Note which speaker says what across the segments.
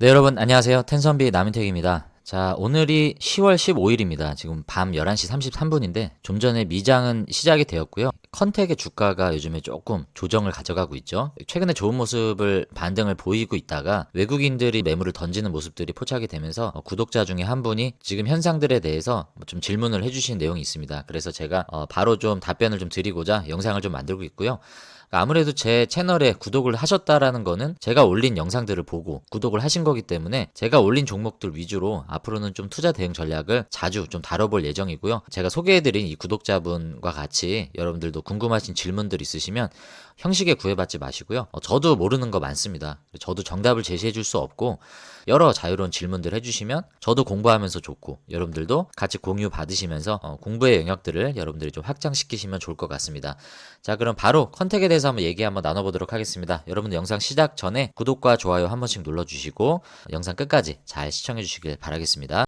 Speaker 1: 네, 여러분 안녕하세요. 텐선비 남인택입니다. 자, 오늘이 10월 15일입니다. 지금 밤 11시 33분인데 좀 전에 미장은 시작이 되었고요. 컨택의 주가가 요즘에 조금 조정을 가져가고 있죠. 최근에 좋은 모습을 반등을 보이고 있다가 외국인들이 매물을 던지는 모습들이 포착이 되면서 구독자 중에 한 분이 지금 현상들에 대해서 좀 질문을 해주신 내용이 있습니다. 그래서 제가 바로 좀 답변을 좀 드리고자 영상을 좀 만들고 있고요. 아무래도 제 채널에 구독을 하셨다라는 거는 제가 올린 영상들을 보고 구독을 하신 거기 때문에 제가 올린 종목들 위주로 앞으로는 좀 투자 대응 전략을 자주 좀 다뤄볼 예정이고요. 제가 소개해드린 이 구독자분과 같이 여러분들도 궁금하신 질문들 있으시면 형식에 구애받지 마시고요. 저도 모르는 거 많습니다. 저도 정답을 제시해 줄 수 없고 여러 자유로운 질문들 해주시면 저도 공부하면서 좋고 여러분들도 같이 공유 받으시면서 공부의 영역들을 여러분들이 좀 확장시키시면 좋을 것 같습니다. 자, 그럼 바로 컨택에 대해서 한번 얘기 한번 나눠보도록 하겠습니다. 여러분들 영상 시작 전에 구독과 좋아요 한 번씩 눌러주시고 영상 끝까지 잘 시청해 주시길 바라겠습니다.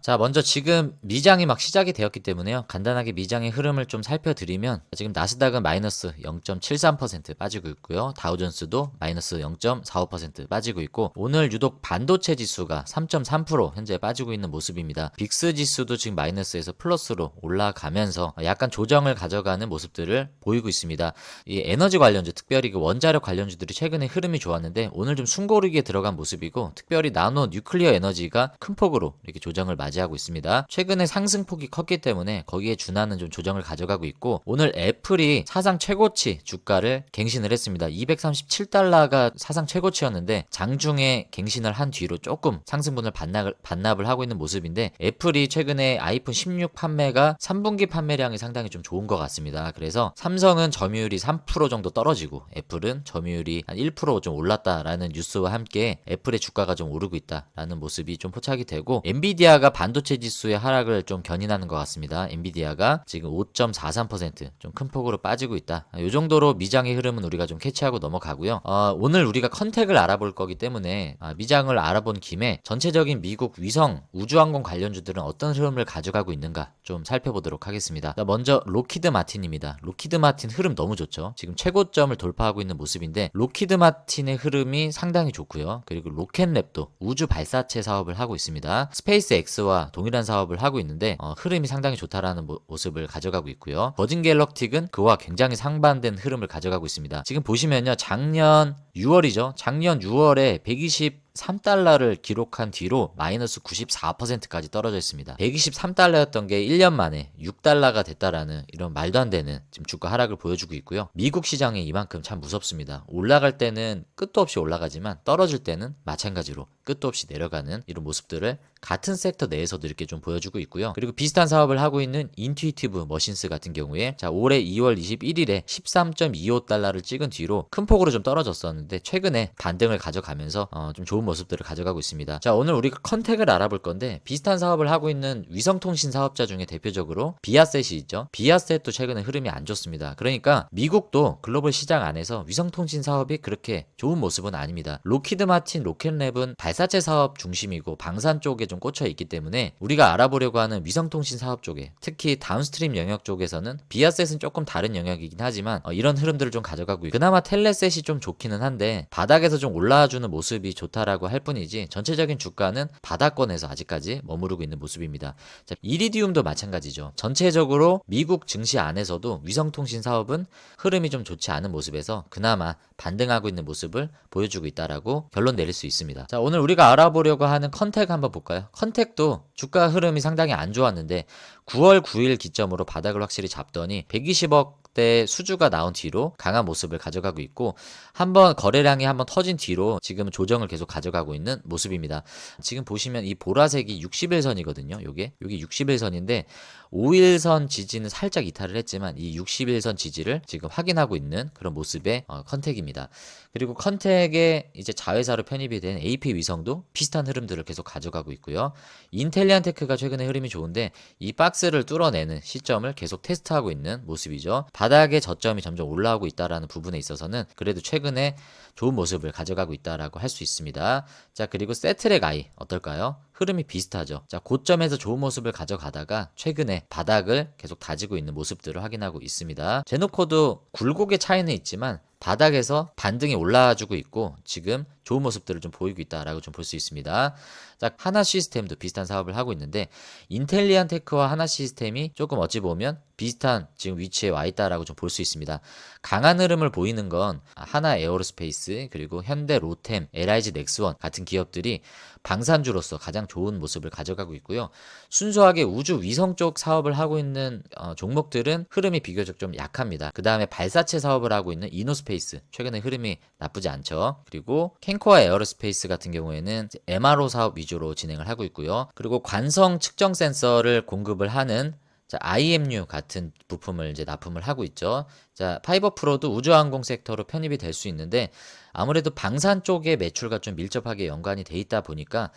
Speaker 1: 자, 먼저 지금 미장이 막 시작이 되었기 때문에요. 간단하게 미장의 흐름을 좀 살펴드리면 지금 나스닥은 마이너스 0.73% 빠지고 있고요. 다우존스도 마이너스 0.45% 빠지고 있고 오늘 유독 반도체 지수가 3.3% 현재 빠지고 있는 모습입니다. 빅스 지수도 지금 마이너스에서 플러스로 올라가면서 약간 조정을 가져가는 모습들을 보이고 있습니다. 이 에너지 관련주, 특별히 그 원자력 관련주들이 최근에 흐름이 좋았는데 오늘 좀 숨고르기에 들어간 모습이고 특별히 나노 뉴클리어 에너지가 큰 폭으로 이렇게 조정을 맞이하고 있습니다. 최근에 상승폭이 컸기 때문에 거기에 준하는 좀 조정을 가져가고 있고 오늘 애플이 사상 최고치 주가를 갱신을 했습니다. 237달러가 사상 최고치였는데 장중에 갱신을 한 뒤로 조금 상승분을 반납을 하고 있는 모습인데 애플이 최근에 아이폰 16 판매가 3분기 판매량이 상당히 좀 좋은 것 같습니다. 그래서 삼성은 점유율이 3% 정도 떨어지고 애플은 점유율이 한 1%좀 올랐다라는 뉴스와 함께 애플의 주가가 좀 오르고 있다라는 모습이 좀 포착이 되고 엔비디아가 반도체 지수의 하락을 좀 견인하는 것 같습니다. 엔비디아가 지금 5.43%좀 큰 폭으로 빠지고 있다. 이 정도로 미장의 흐름은 우리가 좀 캐치하고 넘어가고요. 오늘 우리가 컨택을 알아볼 거기 때문에 미장을 알아본 김에 전체적인 미국 위성 우주항공 관련주들은 어떤 흐름을 가져가고 있는가 좀 살펴보도록 하겠습니다. 먼저 로키드 마틴입니다. 로키드 마틴 흐름 너무 좋죠. 지금 최고점을 돌파하고 있는 모습인데 로키드 마틴의 흐름이 상당히 좋고요. 그리고 로켓랩도 우주 발사체 사업을 하고 있습니다. 스페이스 X와 동일한 사업을 하고 있는데 흐름이 상당히 좋다라는 모습을 가져가고 있고요. 버진 갤럭틱은 그와 굉장히 상반된 흐름을 가져가고 있습니다. 지금 보시면요. 작년 6월이죠. 작년 6월에 123달러를 기록한 뒤로 마이너스 94%까지 떨어져 있습니다. 123달러였던 게 1년 만에 6달러가 됐다라는 이런 말도 안 되는 지금 주가 하락을 보여주고 있고요. 미국 시장이 이만큼 참 무섭습니다. 올라갈 때는 끝도 없이 올라가지만 떨어질 때는 마찬가지로 끝도 없이 내려가는 이런 모습들을 같은 섹터 내에서도 이렇게 좀 보여주고 있고요. 그리고 비슷한 사업을 하고 있는 인투이티브 머신스 같은 경우에 올해 2월 21일에 13.25달러를 찍은 뒤로 큰 폭으로 좀 떨어졌었는데 최근에 반등을 가져가면서 좀 좋은 모습들을 가져가고 있습니다. 자, 오늘 우리가 컨택을 알아볼 건데 비슷한 사업을 하고 있는 위성통신 사업자 중에 대표적으로 비아셋이 있죠. 비아셋도 최근에 흐름이 안 좋습니다. 그러니까 미국도 글로벌 시장 안에서 위성통신 사업이 그렇게 좋은 모습은 아닙니다. 로키드 마틴, 로켓랩은 발사체 사업 중심이고 방산 쪽에 좀 꽂혀 있기 때문에 우리가 알아보려고 하는 위성통신 사업 쪽에 특히 다운스트림 영역 쪽에서는 비아셋은 조금 다른 영역이긴 하지만 이런 흐름들을 좀 가져가고 있고 그나마 텔레셋이 좀 좋기는 한데 바닥에서 좀 올라와주는 모습이 좋다라고 할 뿐이지 전체적인 주가는 바닥권에서 아직까지 머무르고 있는 모습입니다. 자, 이리디움도 마찬가지죠. 전체적으로 미국 증시 안에서도 위성통신 사업은 흐름이 좀 좋지 않은 모습에서 그나마 반등하고 있는 모습을 보여주고 있다라고 결론 내릴 수 있습니다. 자, 오늘 우리가 알아보려고 하는 컨택 한번 볼까요? 컨택도 주가 흐름이 상당히 안 좋았는데 9월 9일 기점으로 바닥을 확실히 잡더니 120억 대 수주가 나온 뒤로 강한 모습을 가져가고 있고 한번 거래량이 한번 터진 뒤로 지금은 조정을 계속 가져가고 있는 모습입니다. 지금 보시면 이 보라색이 60일선이거든요. 여기 60일선인데 5일선 지지는 살짝 이탈을 했지만 이 60일선 지지를 지금 확인하고 있는 그런 모습의 컨택입니다. 그리고 컨택에 이제 자회사로 편입이 된 AP 위성도 비슷한 흐름들을 계속 가져가고 있고요. 인텔리안테크가 최근에 흐름이 좋은데 이 박스를 뚫어내는 시점을 계속 테스트하고 있는 모습이죠. 바닥의 저점이 점점 올라오고 있다라는 부분에 있어서는 그래도 최근에 좋은 모습을 가져가고 있다라고 할 수 있습니다. 자, 그리고 세트랙 아이 어떨까요? 흐름이 비슷하죠. 자, 고점에서 좋은 모습을 가져가다가 최근에 바닥을 계속 다지고 있는 모습들을 확인하고 있습니다. 제노코도 굴곡의 차이는 있지만 바닥에서 반등이 올라와주고 있고 지금 좋은 모습들을 좀 보이고 있다라고 좀 볼 수 있습니다. 자, 하나 시스템도 비슷한 사업을 하고 있는데 인텔리안테크와 하나 시스템이 조금 어찌 보면 비슷한 지금 위치에 와 있다라고 좀 볼 수 있습니다. 강한 흐름을 보이는 건 하나 에어로스페이스 그리고 현대 로템, LIG 넥스원 같은 기업들이 방산주로서 가장 좋은 모습을 가져가고 있고요. 순수하게 우주 위성 쪽 사업을 하고 있는 종목들은 흐름이 비교적 좀 약합니다. 그 다음에 발사체 사업을 하고 있는 이노스페이스 최근에 흐름이 나쁘지 않죠. 그리고 캔코아 에어로스페이스 같은 경우에는 MRO 사업 위주로 진행을 하고 있고요. 그리고 관성 측정 센서를 공급을 하는 자, IMU 같은 부품을 이제 납품을 하고 있죠. 자, 파이버 프로도 우주항공 섹터로 편입이 될 수 있는데 아무래도 방산 쪽의 매출과 좀 밀접하게 연관이 돼 있다 보니까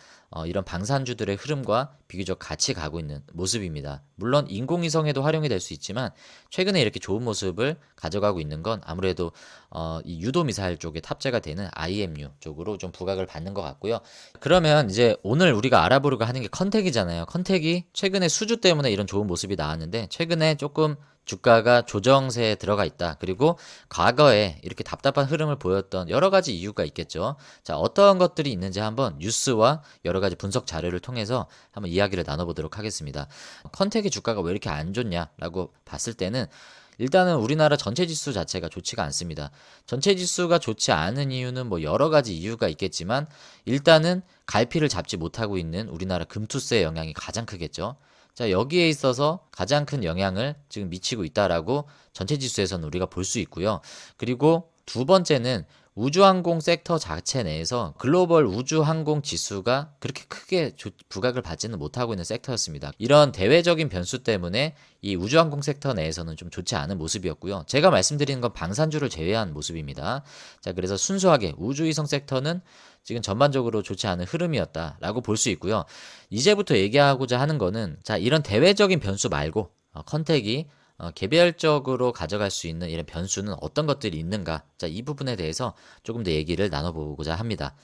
Speaker 1: 이런 방산주들의 흐름과 비교적 같이 가고 있는 모습입니다. 물론 인공위성에도 활용이 될 수 있지만 최근에 이렇게 좋은 모습을 가져가고 있는 건 아무래도 이 유도미사일 쪽에 탑재가 되는 IMU 쪽으로 좀 부각을 받는 것 같고요. 그러면 이제 오늘 우리가 알아보려고 하는 게 컨택이잖아요. 컨택이 최근에 수주 때문에 이런 좋은 모습이 나왔는데 최근에 조금 주가가 조정세에 들어가 있다. 그리고 과거에 이렇게 답답한 흐름을 보였던 여러 가지 이유가 있겠죠. 자, 어떤 것들이 있는지 한번 뉴스와 여러 가지 분석 자료를 통해서 한번 이야기를 나눠보도록 하겠습니다. 컨택의 주가가 왜 이렇게 안 좋냐라고 봤을 때는 일단은 우리나라 전체 지수 자체가 좋지가 않습니다. 전체 지수가 좋지 않은 이유는 뭐 여러 가지 이유가 있겠지만 일단은 갈피를 잡지 못하고 있는 우리나라 금투세 영향이 가장 크겠죠. 자, 여기에 있어서 가장 큰 영향을 지금 미치고 있다라고 전체 지수에서는 우리가 볼 수 있고요. 그리고 두 번째는 우주항공 섹터 자체 내에서 글로벌 우주항공 지수가 그렇게 크게 부각을 받지는 못하고 있는 섹터였습니다. 이런 대외적인 변수 때문에 이 우주항공 섹터 내에서는 좀 좋지 않은 모습이었고요. 제가 말씀드리는 건 방산주를 제외한 모습입니다. 자, 그래서 순수하게 우주위성 섹터는 지금 전반적으로 좋지 않은 흐름이었다라고 볼 수 있고요. 이제부터 얘기하고자 하는 거는 자, 이런 대외적인 변수 말고 컨택이 개별적으로 가져갈 수 있는 이런 변수는 어떤 것들이 있는가? 자, 이 부분에 대해서 조금 더 얘기를 나눠보고자 합니다.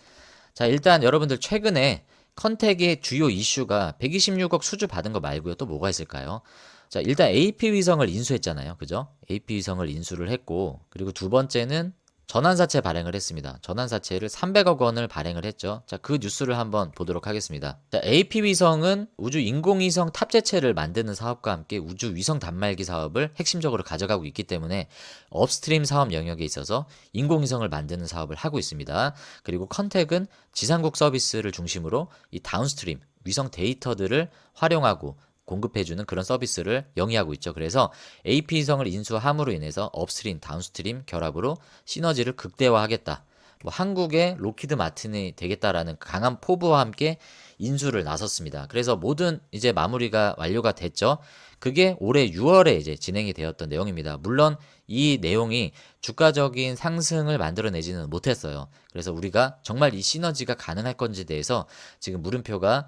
Speaker 1: 자, 일단 여러분들 최근에 컨택의 주요 이슈가 126억 수주 받은 거 말고요. 또 뭐가 있을까요? 자, 일단 AP 위성을 인수했잖아요. 그죠? AP 위성을 인수를 했고, 그리고 두 번째는 전환사채 발행을 했습니다. 전환사채를 300억 원을 발행을 했죠. 자, 그 뉴스를 한번 보도록 하겠습니다. 자, AP 위성은 우주 인공위성 탑재체를 만드는 사업과 함께 우주 위성 단말기 사업을 핵심적으로 가져가고 있기 때문에 업스트림 사업 영역에 있어서 인공위성을 만드는 사업을 하고 있습니다. 그리고 컨택은 지상국 서비스를 중심으로 이 다운스트림 위성 데이터들을 활용하고 공급해주는 그런 서비스를 영위하고 있죠. 그래서 AP위성을 인수함으로 인해서 업스트림, 다운스트림 결합으로 시너지를 극대화하겠다. 뭐 한국의 로키드 마틴이 되겠다라는 강한 포부와 함께 인수를 나섰습니다. 그래서 모든 이제 마무리가 완료가 됐죠. 그게 올해 6월에 이제 진행이 되었던 내용입니다. 물론 이 내용이 주가적인 상승을 만들어내지는 못했어요. 그래서 우리가 정말 이 시너지가 가능할 건지에 대해서 지금 물음표가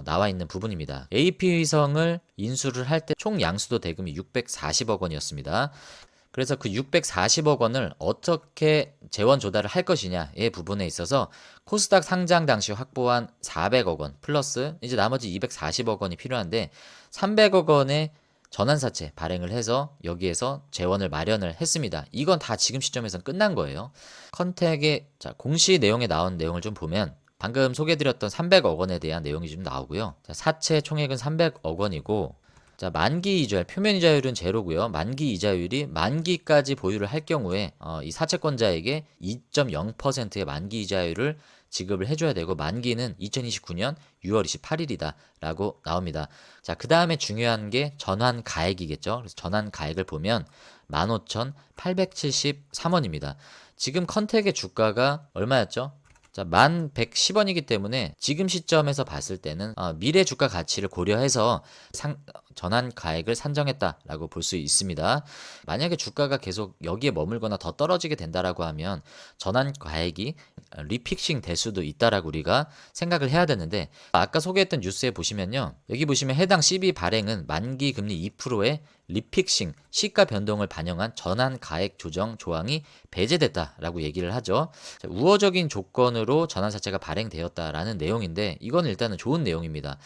Speaker 1: 나와 있는 부분입니다. AP위성을 인수를 할 때 총 양수도 대금이 640억 원이었습니다. 그래서 그 640억 원을 어떻게 재원 조달을 할 것이냐의 부분에 있어서 코스닥 상장 당시 확보한 400억 원 플러스 이제 나머지 240억 원이 필요한데 300억 원의 전환사채 발행을 해서 여기에서 재원을 마련을 했습니다. 이건 다 지금 시점에선 끝난 거예요. 컨택의 공시 내용에 나온 내용을 좀 보면 방금 소개해드렸던 300억 원에 대한 내용이 좀 나오고요. 자, 사채 총액은 300억 원이고 자, 만기 이자율, 표면 이자율은 제로고요. 만기 이자율이 만기까지 보유를 할 경우에 이 사채권자에게 2.0%의 만기 이자율을 지급을 해줘야 되고 만기는 2029년 6월 28일이다 라고 나옵니다. 자, 그 다음에 중요한 게 전환 가액이겠죠. 그래서 전환 가액을 보면 15,873원입니다. 지금 컨택의 주가가 얼마였죠? 자, 1110원이기 때문에 지금 시점에서 봤을 때는 미래 주가 가치를 고려해서 전환 가액을 산정했다라고 볼 수 있습니다. 만약에 주가가 계속 여기에 머물거나 더 떨어지게 된다라고 하면 전환 가액이 리픽싱 될 수도 있다라고 우리가 생각을 해야 되는데, 아까 소개했던 뉴스에 보시면요, 여기 보시면 해당 CB 발행은 만기 금리 2%의 리픽싱 시가 변동을 반영한 전환 가액 조정 조항이 배제됐다라고 얘기를 하죠. 자, 우호적인 조건으로 전환사채가 발행되었다라는 내용인데, 이건 일단은 좋은 내용입니다.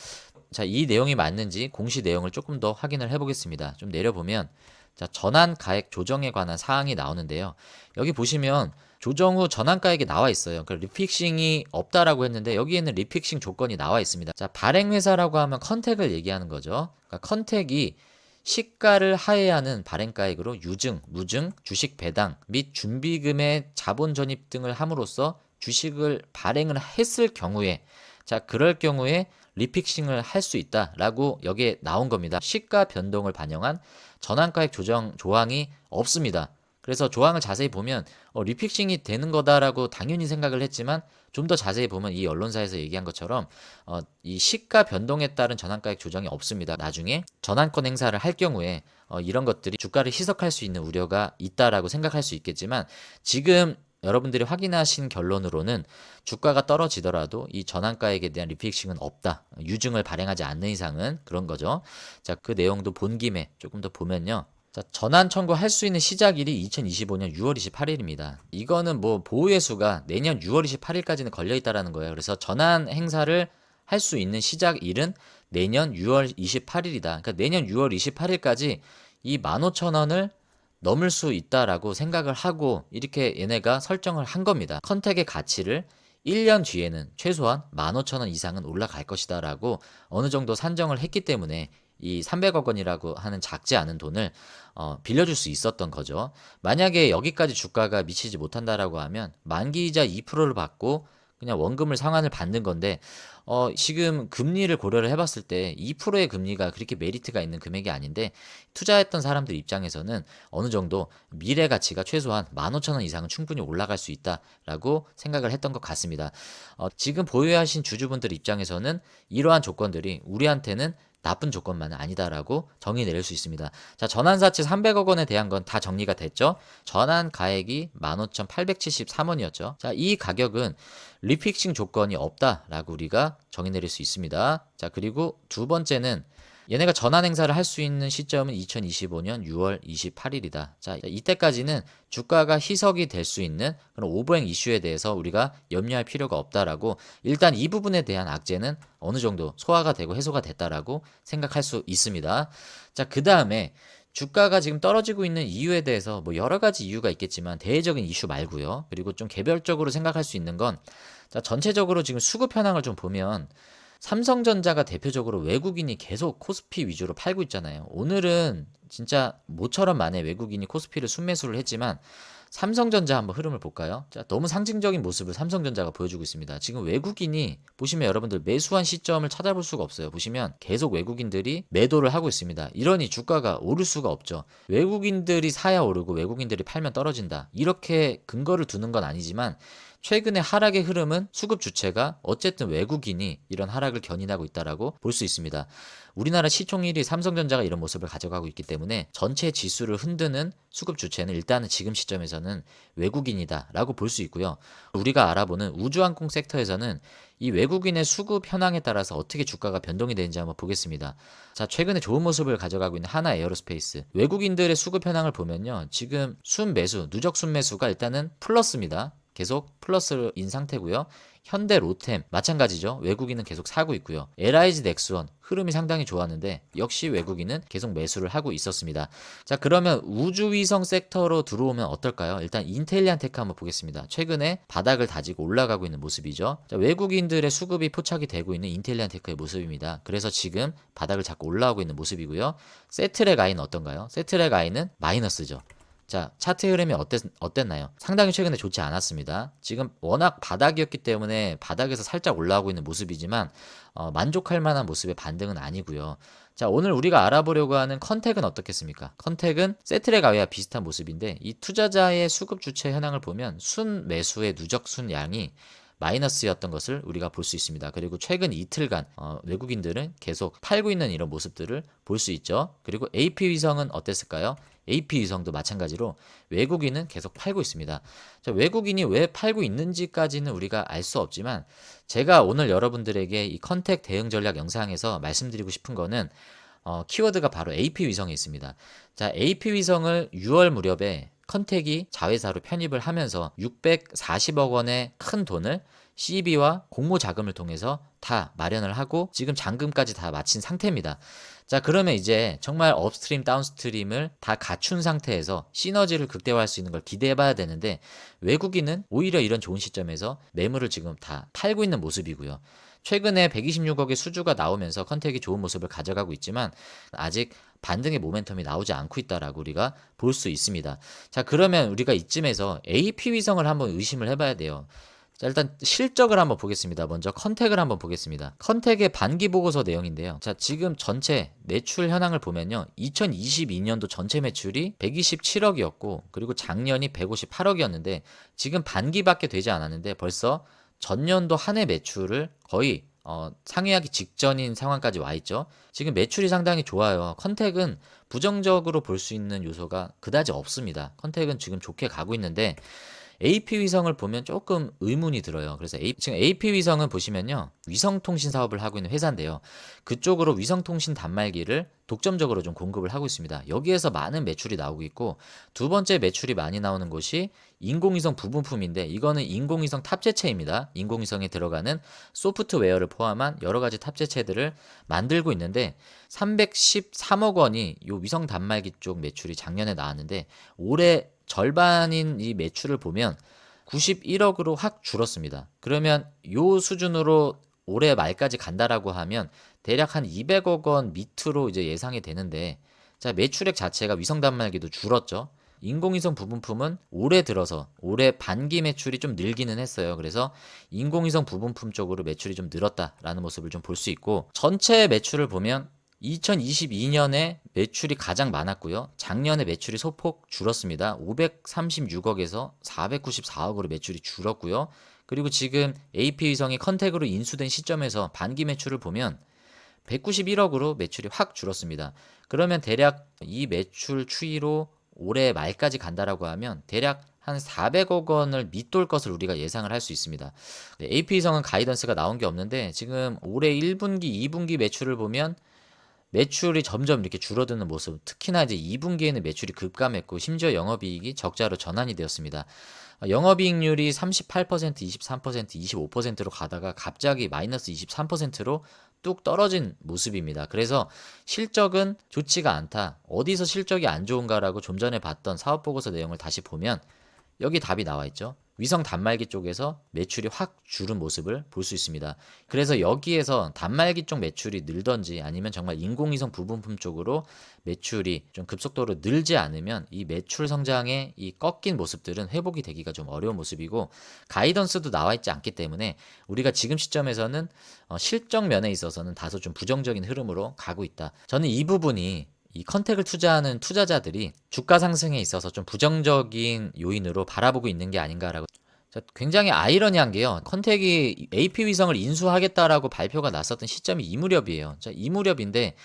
Speaker 1: 자, 이 내용이 맞는지 공시 내용을 조금 더 확인을 해보겠습니다. 좀 내려보면, 자, 전환 가액 조정에 관한 사항이 나오는데요. 여기 보시면 조정 후 전환 가액이 나와 있어요. 그러니까 리픽싱이 없다라고 했는데 여기에는 리픽싱 조건이 나와 있습니다. 자, 발행 회사라고 하면 컨택을 얘기하는 거죠. 그러니까 컨택이 시가를 하회하는 발행가액으로 유증, 무증, 주식 배당 및 준비금의 자본 전입 등을 함으로써 주식을 발행을 했을 경우에, 자, 그럴 경우에 리픽싱을 할 수 있다라고 여기에 나온 겁니다. 시가 변동을 반영한 전환가액 조정 조항이 없습니다. 그래서 조항을 자세히 보면 리픽싱이 되는 거다라고 당연히 생각을 했지만, 좀 더 자세히 보면 이 언론사에서 얘기한 것처럼 이 시가 변동에 따른 전환가액 조정이 없습니다. 나중에 전환권 행사를 할 경우에 이런 것들이 주가를 희석할 수 있는 우려가 있다라고 생각할 수 있겠지만, 지금 여러분들이 확인하신 결론으로는 주가가 떨어지더라도 이 전환가액에 대한 리픽싱은 없다. 유증을 발행하지 않는 이상은 그런 거죠. 자, 그 내용도 본 김에 조금 더 보면요. 자, 전환 청구할 수 있는 시작일이 2025년 6월 28일입니다. 이거는 뭐 보유예수가 내년 6월 28일까지는 걸려 있다라는 거예요. 그래서 전환 행사를 할 수 있는 시작일은 내년 6월 28일이다. 그러니까 내년 6월 28일까지 이 15,000원을 넘을 수 있다라고 생각을 하고 이렇게 얘네가 설정을 한 겁니다. 컨택의 가치를 1년 뒤에는 최소한 15,000원 이상은 올라갈 것이다 라고 어느 정도 산정을 했기 때문에 이 300억 원이라고 하는 작지 않은 돈을 빌려줄 수 있었던 거죠. 만약에 여기까지 주가가 미치지 못한다라고 하면 만기이자 2%를 받고 그냥 원금을 상환을 받는 건데, 지금 금리를 고려를 해봤을 때 2%의 금리가 그렇게 메리트가 있는 금액이 아닌데, 투자했던 사람들 입장에서는 어느 정도 미래 가치가 최소한 15,000원 이상은 충분히 올라갈 수 있다라고 생각을 했던 것 같습니다. 지금 보유하신 주주분들 입장에서는 이러한 조건들이 우리한테는 나쁜 조건만은 아니다라고 정의 내릴 수 있습니다. 자, 전환사채 300억 원에 대한 건 다 정리가 됐죠. 전환 가액이 15,873원이었죠. 자, 이 가격은 리픽싱 조건이 없다라고 우리가 정의 내릴 수 있습니다. 자, 그리고 두 번째는 얘네가 전환 행사를 할 수 있는 시점은 2025년 6월 28일이다. 자, 이때까지는 주가가 희석이 될 수 있는 그런 오버행 이슈에 대해서 우리가 염려할 필요가 없다라고, 일단 이 부분에 대한 악재는 어느 정도 소화가 되고 해소가 됐다라고 생각할 수 있습니다. 자, 그 다음에 주가가 지금 떨어지고 있는 이유에 대해서 뭐 여러 가지 이유가 있겠지만 대외적인 이슈 말고요. 그리고 좀 개별적으로 생각할 수 있는 건, 자, 전체적으로 지금 수급 현황을 좀 보면 삼성전자가 대표적으로 외국인이 계속 코스피 위주로 팔고 있잖아요. 오늘은 진짜 모처럼 만에 외국인이 코스피를 순매수를 했지만, 삼성전자 한번 흐름을 볼까요? 자, 너무 상징적인 모습을 삼성전자가 보여주고 있습니다. 지금 외국인이 보시면 여러분들 매수한 시점을 찾아볼 수가 없어요. 보시면 계속 외국인들이 매도를 하고 있습니다. 이러니 주가가 오를 수가 없죠. 외국인들이 사야 오르고 외국인들이 팔면 떨어진다, 이렇게 근거를 두는 건 아니지만, 최근의 하락의 흐름은 수급 주체가 어쨌든 외국인이 이런 하락을 견인하고 있다라고 볼 수 있습니다. 우리나라 시총 1위 삼성전자가 이런 모습을 가져가고 있기 때문에 전체 지수를 흔드는 수급 주체는 일단은 지금 시점에서는 외국인이다라고 볼 수 있고요. 우리가 알아보는 우주항공 섹터에서는 이 외국인의 수급 현황에 따라서 어떻게 주가가 변동이 되는지 한번 보겠습니다. 자, 최근에 좋은 모습을 가져가고 있는 하나 에어로스페이스, 외국인들의 수급 현황을 보면요, 지금 순매수, 누적 순매수가 일단은 플러스입니다. 계속 플러스인 상태고요. 현대 로템 마찬가지죠. 외국인은 계속 사고 있고요. LIG 넥스원 흐름이 상당히 좋았는데 역시 외국인은 계속 매수를 하고 있었습니다. 자, 그러면 우주위성 섹터로 들어오면 어떨까요? 일단 인텔리안테크 한번 보겠습니다. 최근에 바닥을 다지고 올라가고 있는 모습이죠. 자, 외국인들의 수급이 포착이 되고 있는 인텔리안테크의 모습입니다. 그래서 지금 바닥을 잡고 올라오고 있는 모습이고요. 세트랙 아이는 어떤가요? 세트랙 아이는 마이너스죠. 자, 차트 흐름이 어땠나요? 상당히 최근에 좋지 않았습니다. 지금 워낙 바닥이었기 때문에 바닥에서 살짝 올라오고 있는 모습이지만 만족할 만한 모습의 반등은 아니고요. 자, 오늘 우리가 알아보려고 하는 컨택은 어떻겠습니까? 컨택은 세트랙 아이와 비슷한 모습인데, 이 투자자의 수급 주체 현황을 보면 순 매수의 누적 순양이 마이너스였던 것을 우리가 볼 수 있습니다. 그리고 최근 이틀간 외국인들은 계속 팔고 있는 이런 모습들을 볼 수 있죠. 그리고 AP 위성은 어땠을까요? AP 위성도 마찬가지로 외국인은 계속 팔고 있습니다. 자, 외국인이 왜 팔고 있는지까지는 우리가 알 수 없지만 제가 오늘 여러분들에게 이 컨택 대응 전략 영상에서 말씀드리고 싶은 거는 키워드가 바로 AP 위성에 있습니다. 자, AP 위성을 6월 무렵에 컨택이 자회사로 편입을 하면서 640억 원의 큰 돈을 CB와 공모 자금을 통해서 다 마련을 하고 지금 잔금까지 다 마친 상태입니다. 자, 그러면 이제 정말 업스트림, 다운스트림을 다 갖춘 상태에서 시너지를 극대화할 수 있는 걸 기대해 봐야 되는데 외국인은 오히려 이런 좋은 시점에서 매물을 지금 다 팔고 있는 모습이고요. 최근에 126억의 수주가 나오면서 컨택이 좋은 모습을 가져가고 있지만 아직 반등의 모멘텀이 나오지 않고 있다라고 우리가 볼 수 있습니다. 자, 그러면 우리가 이쯤에서 AP 위성을 한번 의심을 해봐야 돼요. 자, 일단 실적을 한번 보겠습니다. 먼저 컨택을 한번 보겠습니다. 컨택의 반기 보고서 내용인데요. 자, 지금 전체 매출 현황을 보면요. 2022년도 전체 매출이 127억이었고 그리고 작년이 158억이었는데 지금 반기밖에 되지 않았는데 벌써 전년도 한 해 매출을 거의 상회하기 직전인 상황까지 와 있죠. 지금 매출이 상당히 좋아요. 컨택은 부정적으로 볼 수 있는 요소가 그다지 없습니다. 컨택은 지금 좋게 가고 있는데 AP 위성을 보면 조금 의문이 들어요. 그래서 지금 AP 위성은 보시면요. 위성통신 사업을 하고 있는 회사인데요. 그쪽으로 위성통신 단말기를 독점적으로 좀 공급을 하고 있습니다. 여기에서 많은 매출이 나오고 있고 두 번째 매출이 많이 나오는 곳이 인공위성 부분품인데 이거는 인공위성 탑재체입니다. 인공위성에 들어가는 소프트웨어를 포함한 여러 가지 탑재체들을 만들고 있는데 313억 원이 이 위성 단말기 쪽 매출이 작년에 나왔는데 올해 절반인 이 매출을 보면 91억으로 확 줄었습니다. 그러면 요 수준으로 올해 말까지 간다라고 하면 대략 한 200억 원 밑으로 이제 예상이 되는데 자, 매출액 자체가 위성 단말기도 줄었죠. 인공위성 부분품은 올해 들어서 올해 반기 매출이 좀 늘기는 했어요. 그래서 인공위성 부분품 쪽으로 매출이 좀 늘었다라는 모습을 좀 볼 수 있고 전체 매출을 보면 2022년에 매출이 가장 많았고요. 작년에 매출이 소폭 줄었습니다. 536억에서 494억으로 매출이 줄었고요. 그리고 지금 AP위성이 컨택으로 인수된 시점에서 반기 매출을 보면 191억으로 매출이 확 줄었습니다. 그러면 대략 이 매출 추이로 올해 말까지 간다라고 하면 대략 한 400억 원을 밑돌 것을 우리가 예상을 할 수 있습니다. AP위성은 가이던스가 나온 게 없는데 지금 올해 1분기, 2분기 매출을 보면 매출이 점점 이렇게 줄어드는 모습, 특히나 이제 2분기에는 매출이 급감했고 심지어 영업이익이 적자로 전환이 되었습니다. 영업이익률이 38%, 23%, 25%로 가다가 갑자기 마이너스 23%로 뚝 떨어진 모습입니다. 그래서 실적은 좋지가 않다. 어디서 실적이 안 좋은가라고 좀 전에 봤던 사업보고서 내용을 다시 보면 여기 답이 나와 있죠. 위성 단말기 쪽에서 매출이 확 줄은 모습을 볼 수 있습니다. 그래서 여기에서 단말기 쪽 매출이 늘던지 아니면 정말 인공위성 부분품 쪽으로 매출이 좀 급속도로 늘지 않으면 이 매출 성장의 이 꺾인 모습들은 회복이 되기가 좀 어려운 모습이고 가이던스도 나와 있지 않기 때문에 우리가 지금 시점에서는 실적 면에 있어서는 다소 좀 부정적인 흐름으로 가고 있다. 저는 이 부분이 이 컨택을 투자하는 투자자들이 주가 상승에 있어서 좀 부정적인 요인으로 바라보고 있는 게 아닌가라고. 자, 굉장히 아이러니한 게요. 컨택이 AP 위성을 인수하겠다라고 발표가 났었던 시점이 이 무렵이에요. 자, 이 무렵인데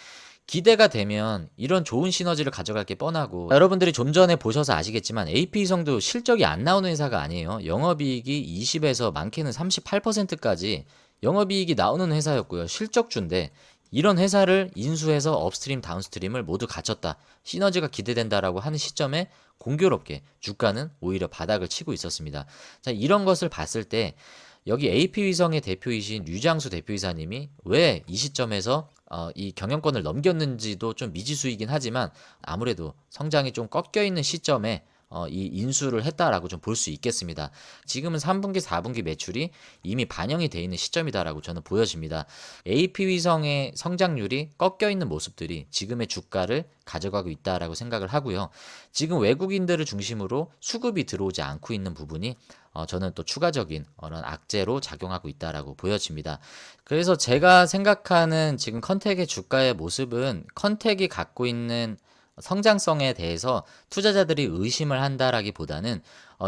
Speaker 1: 기대가 되면 이런 좋은 시너지를 가져갈 게 뻔하고 여러분들이 좀 전에 보셔서 아시겠지만 AP위성도 실적이 안 나오는 회사가 아니에요. 영업이익이 20에서 많게는 38%까지 영업이익이 나오는 회사였고요. 실적주인데 이런 회사를 인수해서 업스트림, 다운스트림을 모두 갖췄다. 시너지가 기대된다라고 하는 시점에 공교롭게 주가는 오히려 바닥을 치고 있었습니다. 자, 이런 것을 봤을 때 여기 AP위성의 대표이신 류장수 대표이사님이 왜 이 시점에서 이 경영권을 넘겼는지도 좀 미지수이긴 하지만 아무래도 성장이 좀 꺾여 있는 시점에 이 인수를 했다라고 좀 볼 수 있겠습니다. 지금은 3분기, 4분기 매출이 이미 반영이 돼 있는 시점이다라고 저는 보여집니다. AP위성의 성장률이 꺾여 있는 모습들이 지금의 주가를 가져가고 있다라고 생각을 하고요. 지금 외국인들을 중심으로 수급이 들어오지 않고 있는 부분이 저는 또 추가적인 그런 악재로 작용하고 있다라고 보여집니다. 그래서 제가 생각하는 지금 컨택의 주가의 모습은 컨택이 갖고 있는 성장성에 대해서 투자자들이 의심을 한다라기보다는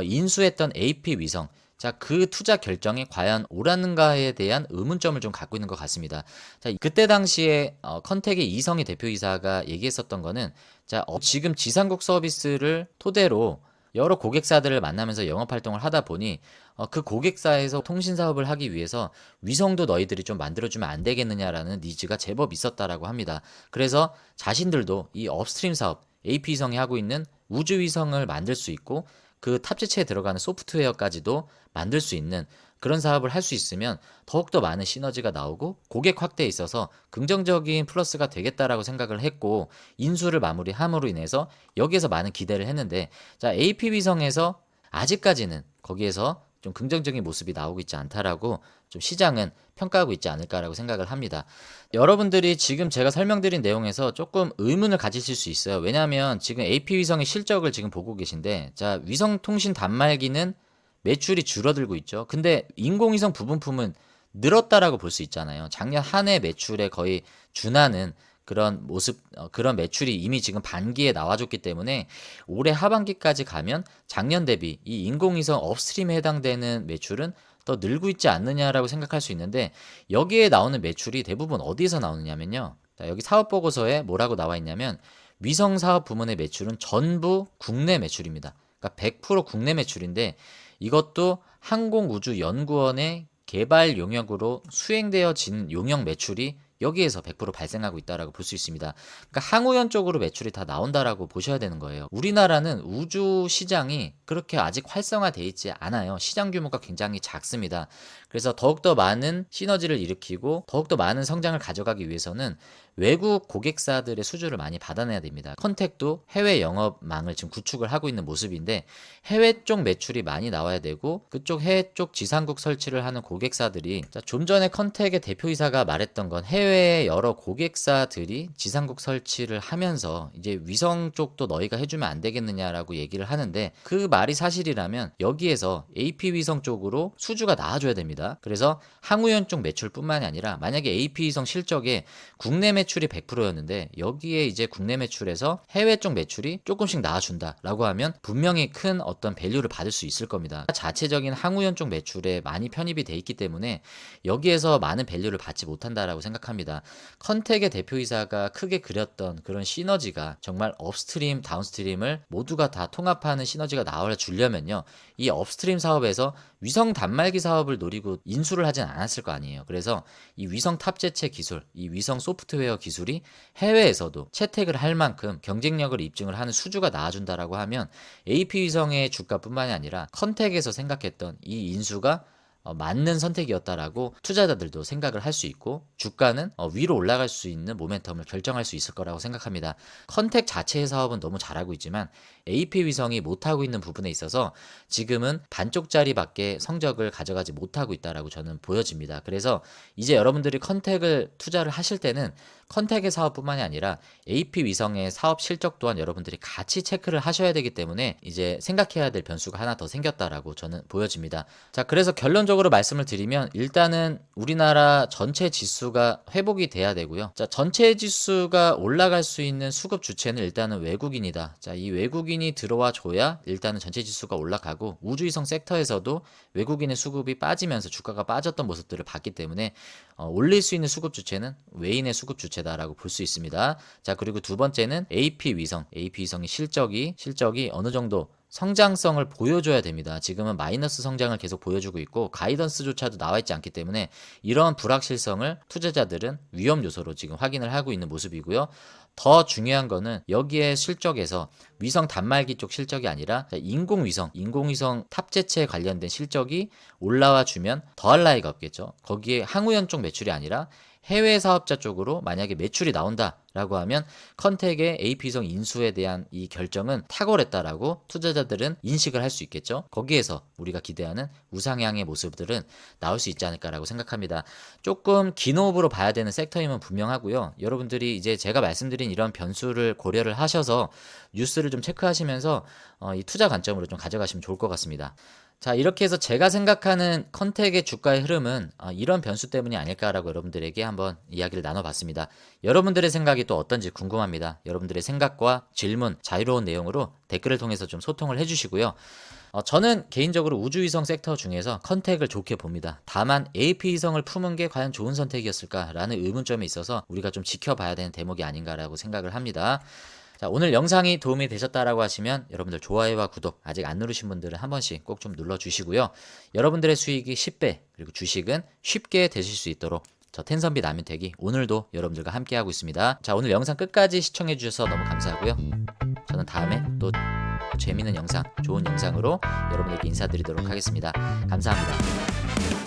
Speaker 1: 인수했던 AP 위성 자, 그 투자 결정이 과연 옳았는가에 대한 의문점을 좀 갖고 있는 것 같습니다. 자, 그때 당시에 컨택의 이성희 대표이사가 얘기했었던 거는 자, 지금 지상국 서비스를 토대로 여러 고객사들을 만나면서 영업 활동을 하다 보니 그 고객사에서 통신 사업을 하기 위해서 위성도 너희들이 좀 만들어주면 안 되겠느냐라는 니즈가 제법 있었다라고 합니다. 그래서 자신들도 이 업스트림 사업, AP위성이 하고 있는 우주위성을 만들 수 있고 그 탑재체에 들어가는 소프트웨어까지도 만들 수 있는 그런 사업을 할 수 있으면 더욱더 많은 시너지가 나오고 고객 확대에 있어서 긍정적인 플러스가 되겠다라고 생각을 했고 인수를 마무리함으로 인해서 여기에서 많은 기대를 했는데 자, AP위성에서 아직까지는 거기에서 좀 긍정적인 모습이 나오고 있지 않다라고 좀 시장은 평가하고 있지 않을까라고 생각을 합니다. 여러분들이 지금 제가 설명드린 내용에서 조금 의문을 가지실 수 있어요. 왜냐하면 지금 AP위성의 실적을 지금 보고 계신데 자, 위성통신 단말기는 매출이 줄어들고 있죠. 근데 인공위성 부분품은 늘었다라고 볼 수 있잖아요. 작년 한 해 매출에 거의 준하는 그런 모습, 그런 매출이 이미 지금 반기에 나와줬기 때문에 올해 하반기까지 가면 작년 대비 이 인공위성 업스트림에 해당되는 매출은 더 늘고 있지 않느냐라고 생각할 수 있는데 여기에 나오는 매출이 대부분 어디에서 나오느냐면요. 자, 여기 사업 보고서에 뭐라고 나와 있냐면 위성 사업 부문의 매출은 전부 국내 매출입니다. 그러니까 100% 국내 매출인데 이것도 항공우주연구원의 개발 용역으로 수행되어진 용역 매출이 여기에서 100% 발생하고 있다라고 볼 수 있습니다. 그러니까 항우연 쪽으로 매출이 다 나온다라고 보셔야 되는 거예요. 우리나라는 우주 시장이 그렇게 아직 활성화돼 있지 않아요. 시장 규모가 굉장히 작습니다. 그래서 더욱더 많은 시너지를 일으키고 더욱더 많은 성장을 가져가기 위해서는 외국 고객사들의 수주를 많이 받아내야 됩니다. 컨택도 해외 영업망을 지금 구축을 하고 있는 모습인데 해외 쪽 매출이 많이 나와야 되고 그쪽 해외 쪽 지상국 설치를 하는 고객사들이 좀 전에 컨택의 대표이사가 말했던 건 해외의 여러 고객사들이 지상국 설치를 하면서 이제 위성 쪽도 너희가 해주면 안 되겠느냐라고 얘기를 하는데 그 말이 사실이라면 여기에서 AP위성 쪽으로 수주가 나와줘야 됩니다. 그래서 항우연 쪽 매출뿐만이 아니라 만약에 AP위성 실적에 국내 매출이 100%였는데 여기에 이제 국내 매출에서 해외 쪽 매출이 조금씩 나와준다라고 하면 분명히 큰 어떤 밸류를 받을 수 있을 겁니다. 자체적인 항우연 쪽 매출에 많이 편입이 돼 있기 때문에 여기에서 많은 밸류를 받지 못한다라고 생각합니다. 컨택의 대표이사가 크게 그렸던 그런 시너지가 정말 업스트림, 다운스트림을 모두가 다 통합하는 시너지가 나와 주려면요. 이 업스트림 사업에서 위성 단말기 사업을 노리고 인수를 하진 않았을 거 아니에요. 그래서 이 위성 탑재체 기술, 이 위성 소프트웨어 기술이 해외에서도 채택을 할 만큼 경쟁력을 입증을 하는 수주가 나와준다라고 하면 AP위성의 주가뿐만이 아니라 컨택에서 생각했던 이 인수가 맞는 선택이었다라고 투자자들도 생각을 할 수 있고 주가는 위로 올라갈 수 있는 모멘텀을 결정할 수 있을 거라고 생각합니다. 컨택 자체의 사업은 너무 잘하고 있지만 AP위성이 못하고 있는 부분에 있어서 지금은 반쪽짜리밖에 성적을 가져가지 못하고 있다라고 저는 보여집니다. 그래서 이제 여러분들이 컨택을 투자를 하실 때는 컨택의 사업뿐만이 아니라 AP위성의 사업 실적 또한 여러분들이 같이 체크를 하셔야 되기 때문에 이제 생각해야 될 변수가 하나 더 생겼다라고 저는 보여집니다. 자, 그래서 결론적으로 말씀을 드리면 일단은 우리나라 전체 지수가 회복이 돼야 되고요. 자, 전체 지수가 올라갈 수 있는 수급 주체는 일단은 외국인이다. 자, 이 외국인이 들어와 줘야 일단은 전체 지수가 올라가고 우주위성 섹터에서도 외국인의 수급이 빠지면서 주가가 빠졌던 모습들을 봤기 때문에 올릴 수 있는 수급 주체는 외인의 수급 주체다라고 볼 수 있습니다. 자, 그리고 두 번째는 AP위성의 실적이 어느 정도 성장성을 보여줘야 됩니다. 지금은 마이너스 성장을 계속 보여주고 있고 가이던스조차도 나와 있지 않기 때문에 이런 불확실성을 투자자들은 위험 요소로 지금 확인을 하고 있는 모습이고요. 더 중요한 거는 여기에 실적에서 위성 단말기 쪽 실적이 아니라 인공위성 탑재체에 관련된 실적이 올라와 주면 더할 나위가 없겠죠. 거기에 항우연 쪽 매출이 아니라 해외 사업자 쪽으로 만약에 매출이 나온다라고 하면 컨택의 AP위성 인수에 대한 이 결정은 탁월했다라고 투자자들은 인식을 할 수 있겠죠. 거기에서 우리가 기대하는 우상향의 모습들은 나올 수 있지 않을까라고 생각합니다. 조금 긴 호흡으로 봐야 되는 섹터임은 분명하고요. 여러분들이 이제 제가 말씀드린 이런 변수를 고려를 하셔서 뉴스를 좀 체크하시면서 이 투자 관점으로 좀 가져가시면 좋을 것 같습니다. 자, 이렇게 해서 제가 생각하는 컨택의 주가의 흐름은 이런 변수 때문이 아닐까라고 여러분들에게 한번 이야기를 나눠봤습니다. 여러분들의 생각이 또 어떤지 궁금합니다. 여러분들의 생각과 질문, 자유로운 내용으로 댓글을 통해서 좀 소통을 해주시고요. 저는 개인적으로 우주위성 섹터 중에서 컨택을 좋게 봅니다. 다만 AP위성을 품은 게 과연 좋은 선택이었을까라는 의문점이 있어서 우리가 좀 지켜봐야 되는 대목이 아닌가라고 생각을 합니다. 자, 오늘 영상이 도움이 되셨다라고 하시면 여러분들 좋아요와 구독 아직 안 누르신 분들은 한 번씩 꼭 좀 눌러주시고요. 여러분들의 수익이 10배 그리고 주식은 쉽게 되실 수 있도록 저 텐선비 남윤택이 오늘도 여러분들과 함께하고 있습니다. 자, 오늘 영상 끝까지 시청해주셔서 너무 감사하고요. 저는 다음에 또 재미있는 영상, 좋은 영상으로 여러분들께 인사드리도록 하겠습니다. 감사합니다.